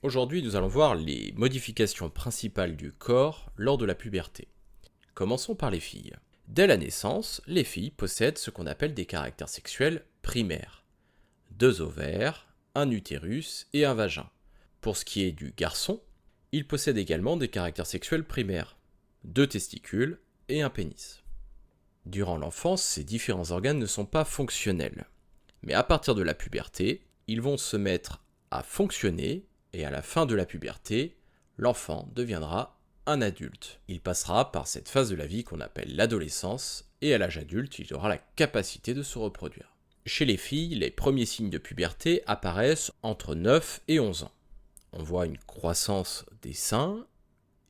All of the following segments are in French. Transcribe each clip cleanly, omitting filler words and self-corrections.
Aujourd'hui, nous allons voir les modifications principales du corps lors de la puberté. Commençons par les filles. Dès la naissance, les filles possèdent ce qu'on appelle des caractères sexuels primaires. 2 ovaires, un utérus et un vagin. Pour ce qui est du garçon, il possède également des caractères sexuels primaires. 2 testicules et un pénis. Durant l'enfance, ces différents organes ne sont pas fonctionnels. Mais à partir de la puberté, ils vont se mettre à fonctionner et à la fin de la puberté, l'enfant deviendra un adulte. Il passera par cette phase de la vie qu'on appelle l'adolescence et à l'âge adulte, il aura la capacité de se reproduire. Chez les filles, les premiers signes de puberté apparaissent entre 9 et 11 ans. On voit une croissance des seins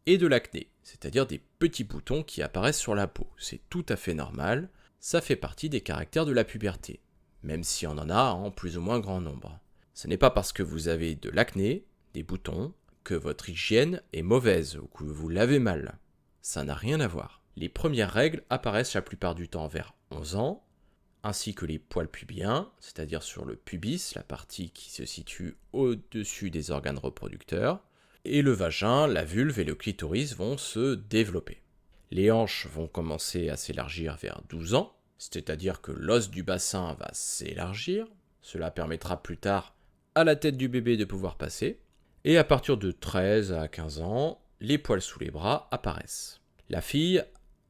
et de l'acné, c'est-à-dire des petits boutons qui apparaissent sur la peau. C'est tout à fait normal, ça fait partie des caractères de la puberté, même si on en a en plus ou moins grand nombre. Ce n'est pas parce que vous avez de l'acné, des boutons, que votre hygiène est mauvaise ou que vous lavez mal. Ça n'a rien à voir. Les premières règles apparaissent la plupart du temps vers 11 ans, ainsi que les poils pubiens, c'est-à-dire sur le pubis, la partie qui se situe au-dessus des organes reproducteurs, et le vagin, la vulve et le clitoris vont se développer. Les hanches vont commencer à s'élargir vers 12 ans, c'est-à-dire que l'os du bassin va s'élargir, cela permettra plus tard à la tête du bébé de pouvoir passer, et à partir de 13 à 15 ans, les poils sous les bras apparaissent. La fille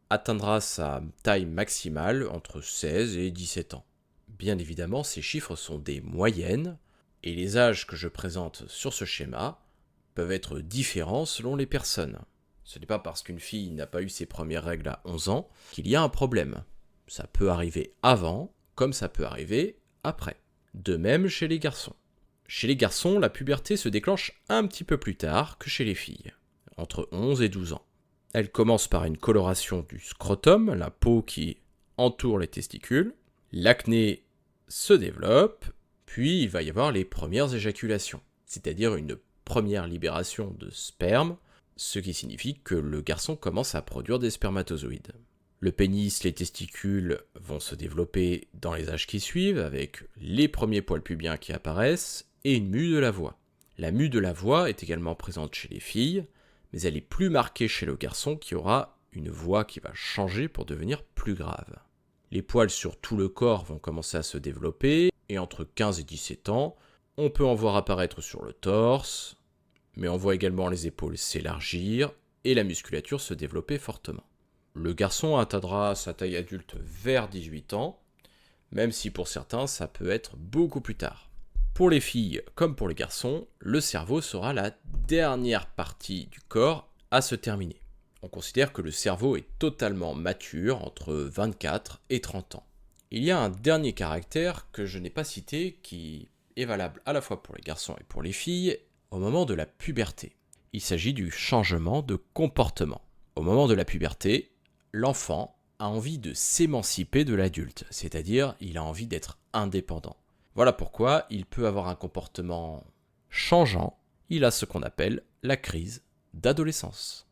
atteindra sa taille maximale entre 16 et 17 ans. Bien évidemment, ces chiffres sont des moyennes, et les âges que je présente sur ce schéma peuvent être différents selon les personnes. Ce n'est pas parce qu'une fille n'a pas eu ses premières règles à 11 ans qu'il y a un problème. Ça peut arriver avant, comme ça peut arriver après. De même chez les garçons. Chez les garçons, la puberté se déclenche un petit peu plus tard que chez les filles, entre 11 et 12 ans. Elle commence par une coloration du scrotum, la peau qui entoure les testicules. L'acné se développe, puis il va y avoir les premières éjaculations, c'est-à-dire une première libération de sperme, ce qui signifie que le garçon commence à produire des spermatozoïdes. Le pénis, les testicules vont se développer dans les âges qui suivent, avec les premiers poils pubiens qui apparaissent, et une mue de la voix. La mue de la voix est également présente chez les filles, mais elle est plus marquée chez le garçon qui aura une voix qui va changer pour devenir plus grave. Les poils sur tout le corps vont commencer à se développer, et entre 15 et 17 ans, on peut en voir apparaître sur le torse, mais on voit également les épaules s'élargir et la musculature se développer fortement. Le garçon atteindra sa taille adulte vers 18 ans, même si pour certains ça peut être beaucoup plus tard. Pour les filles comme pour les garçons, le cerveau sera la dernière partie du corps à se terminer. On considère que le cerveau est totalement mature entre 24 et 30 ans. Il y a un dernier caractère que je n'ai pas cité qui est valable à la fois pour les garçons et pour les filles au moment de la puberté. Il s'agit du changement de comportement. Au moment de la puberté, l'enfant a envie de s'émanciper de l'adulte, c'est-à-dire il a envie d'être indépendant. Voilà pourquoi il peut avoir un comportement changeant, il a ce qu'on appelle la crise d'adolescence.